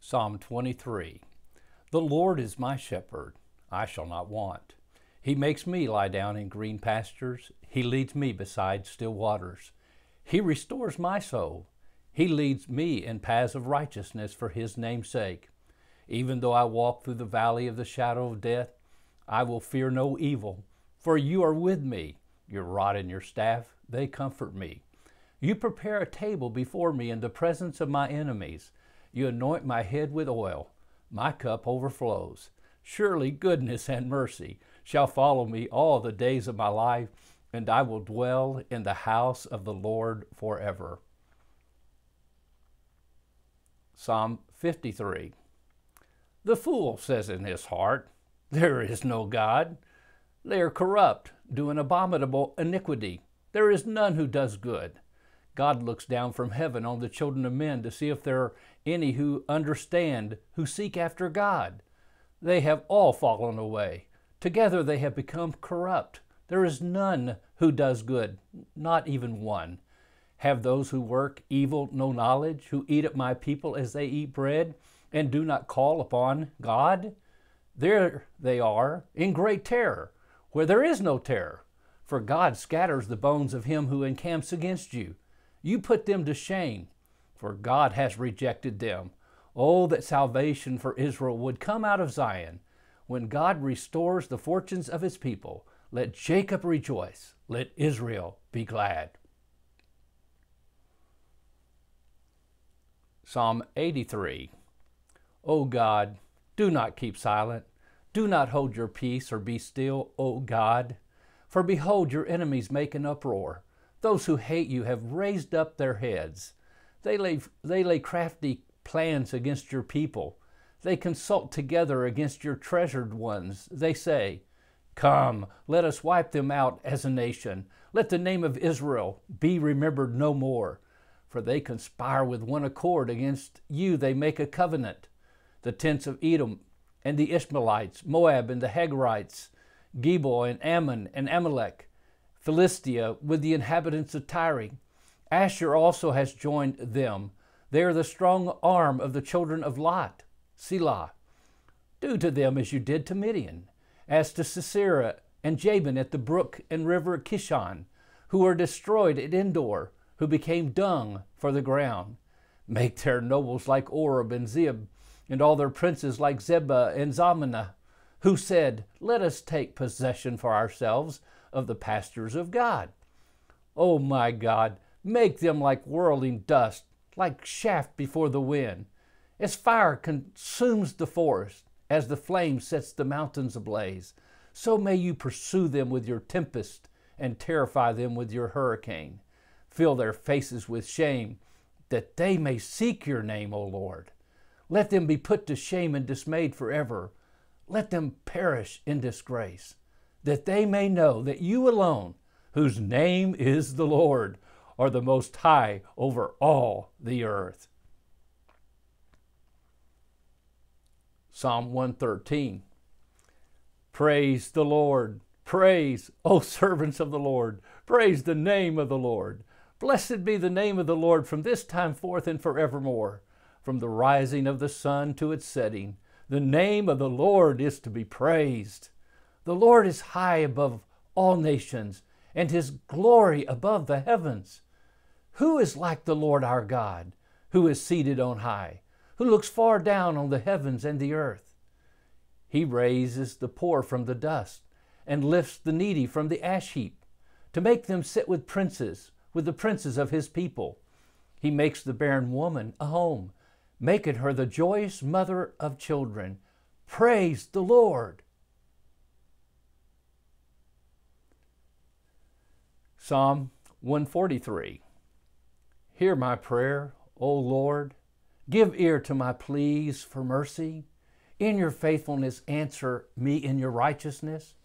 Psalm 23. The Lord is my shepherd, I shall not want. He makes me lie down in green pastures. He leads me beside still waters. He restores my soul. He leads me in paths of righteousness for his name's sake. Even though I walk through the valley of the shadow of death, I will fear no evil, for you are with me. Your rod and your staff, they comfort me. You prepare a table before me in the presence of my enemies. You anoint my head with oil. My cup overflows. Surely goodness and mercy shall follow me all the days of my life, and I will dwell in the house of the Lord forever. Psalm 53. The fool says in his heart, there is no God. They are corrupt, doing abominable iniquity. There is none who does good. God looks down from heaven on the children of men to see if there are any who understand, who seek after God. They have all fallen away. Together they have become corrupt. There is none who does good, not even one. Have those who work evil no knowledge, who eat up my people as they eat bread, and do not call upon God? There they are, in great terror, where there is no terror. For God scatters the bones of him who encamps against you. You put them to shame, for God has rejected them. Oh, that salvation for Israel would come out of Zion. When God restores the fortunes of his people, let Jacob rejoice, let Israel be glad. Psalm 83. O God, do not keep silent. Do not hold your peace or be still, O God. For behold, your enemies make an uproar. Those who hate you have raised up their heads. They lay crafty plans against your people. They consult together against your treasured ones. They say, come, let us wipe them out as a nation. Let the name of Israel be remembered no more. For they conspire with one accord against you. They make a covenant. The tents of Edom and the Ishmaelites, Moab and the Hagrites, Gebal and Ammon and Amalek, Philistia with the inhabitants of Tyre. Asher also has joined them. They are the strong arm of the children of Lot. Selah. Do to them as you did to Midian, as to Sisera and Jabin at the brook and river Kishon, who were destroyed at Endor, who became dung for the ground. Make their nobles like Oreb and Zeeb, and all their princes like Zebah and Zalmunna, who said, let us take possession for ourselves of the pastures of God. O my God, make them like whirling dust, like chaff before the wind. As fire consumes the forest, as the flame sets the mountains ablaze, so may you pursue them with your tempest and terrify them with your hurricane. Fill their faces with shame, that they may seek your name, O Lord. Let them be put to shame and dismayed forever. Let them perish in disgrace, that they may know that you alone, whose name is the Lord, are the most high over all the earth. Psalm 113. Praise the Lord. Praise, O servants of the Lord. Praise the name of the Lord. Blessed be the name of the Lord from this time forth and forevermore. From the rising of the sun to its setting, the name of the Lord is to be praised. The Lord is high above all nations, and his glory above the heavens. Who is like the Lord our God, who is seated on high, who looks far down on the heavens and the earth? He raises the poor from the dust, and lifts the needy from the ash heap, to make them sit with the princes of his people. He makes the barren woman a home, making her the joyous mother of children. Praise the Lord. Psalm 143. Hear my prayer, O Lord. Give ear to my pleas for mercy. In your faithfulness answer me in your righteousness.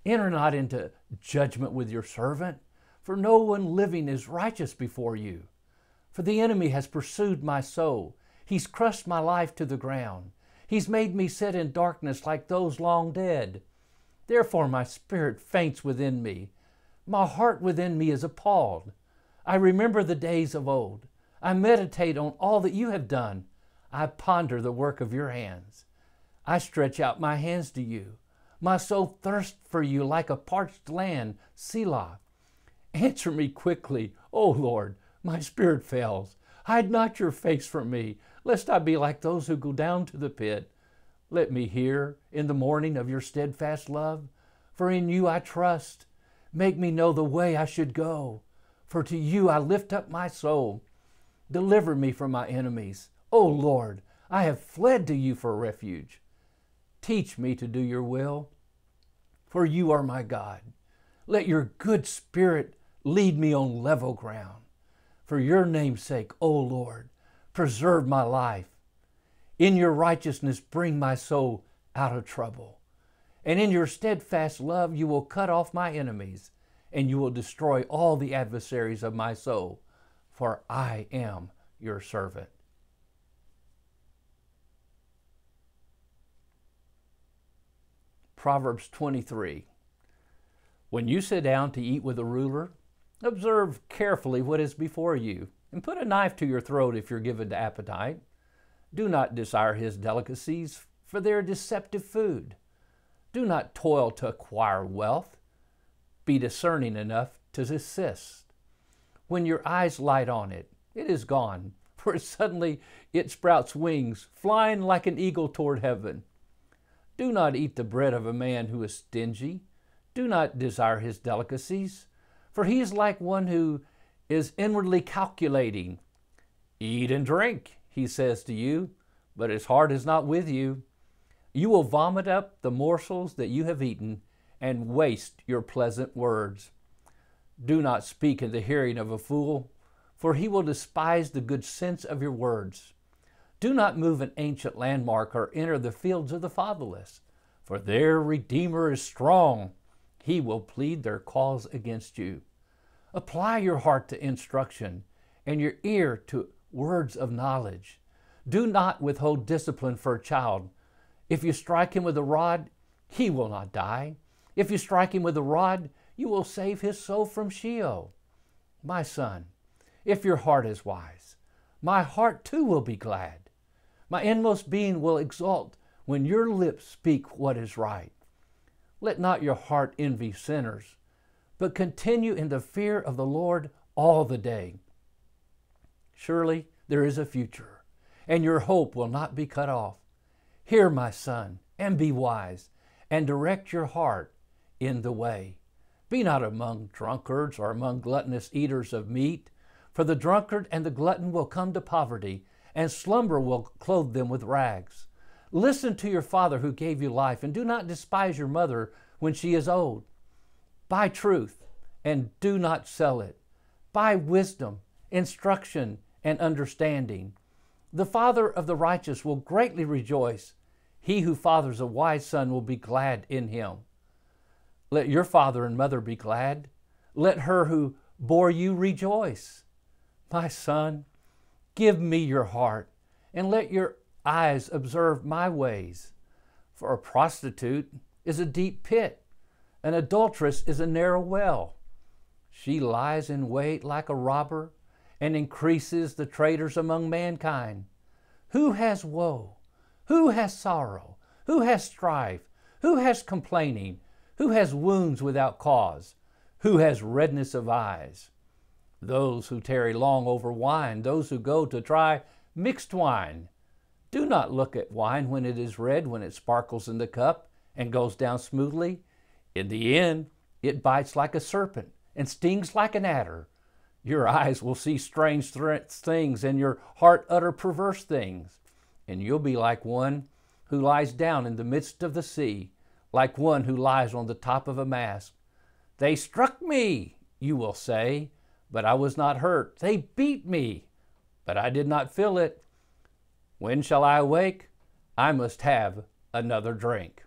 Enter not into judgment with your servant, for no one living is righteous before you. For the enemy has pursued my soul. He's crushed my life to the ground. He's made me sit in darkness like those long dead. Therefore my spirit faints within me. My heart within me is appalled. I remember the days of old. I meditate on all that you have done. I ponder the work of your hands. I stretch out my hands to you. My soul thirsts for you like a parched land, Selah. Answer me quickly, O Lord, my spirit fails. Hide not your face from me, lest I be like those who go down to the pit. Let me hear in the morning of your steadfast love, for in you I trust. Make me know the way I should go, for to you I lift up my soul. Deliver me from my enemies. O Lord, I have fled to you for refuge. Teach me to do your will, for you are my God. Let your good spirit lead me on level ground. For your name's sake, O Lord, preserve my life. In your righteousness, bring my soul out of trouble. And in your steadfast love, you will cut off my enemies, and you will destroy all the adversaries of my soul, for I am your servant. Proverbs 23. When you sit down to eat with a ruler, observe carefully what is before you, and put a knife to your throat if you're given to appetite. Do not desire his delicacies, for they are deceptive food. Do not toil to acquire wealth. Be discerning enough to desist. When your eyes light on it, it is gone, for suddenly it sprouts wings, flying like an eagle toward heaven. Do not eat the bread of a man who is stingy. Do not desire his delicacies, for he is like one who is inwardly calculating. Eat and drink, he says to you, but his heart is not with you. You will vomit up the morsels that you have eaten and waste your pleasant words. Do not speak in the hearing of a fool, for he will despise the good sense of your words. Do not move an ancient landmark or enter the fields of the fatherless, for their Redeemer is strong. He will plead their cause against you. Apply your heart to instruction and your ear to words of knowledge. Do not withhold discipline for a child. If you strike him with a rod, he will not die. If you strike him with a rod, you will save his soul from Sheol. My son, if your heart is wise, my heart too will be glad. My inmost being will exult when your lips speak what is right. Let not your heart envy sinners, but continue in the fear of the Lord all the day. Surely there is a future, and your hope will not be cut off. Hear, my son, and be wise, and direct your heart in the way. Be not among drunkards or among gluttonous eaters of meat, for the drunkard and the glutton will come to poverty, and slumber will clothe them with rags. Listen to your father who gave you life, and do not despise your mother when she is old. Buy truth, and do not sell it. Buy wisdom, instruction, and understanding. The father of the righteous will greatly rejoice. He who fathers a wise son will be glad in him. Let your father and mother be glad. Let her who bore you rejoice. My son, give me your heart, and let your eyes observe my ways. For a prostitute is a deep pit, an adulteress is a narrow well. She lies in wait like a robber, and increases the traitors among mankind. Who has woe? Who has sorrow? Who has strife? Who has complaining? Who has wounds without cause? Who has redness of eyes? Those who tarry long over wine, those who go to try mixed wine. Do not look at wine when it is red, when it sparkles in the cup and goes down smoothly. In the end, it bites like a serpent and stings like an adder. Your eyes will see strange things, and your heart utter perverse things. And you'll be like one who lies down in the midst of the sea, like one who lies on the top of a mast. They struck me, you will say, but I was not hurt. They beat me, but I did not feel it. When shall I awake? I must have another drink.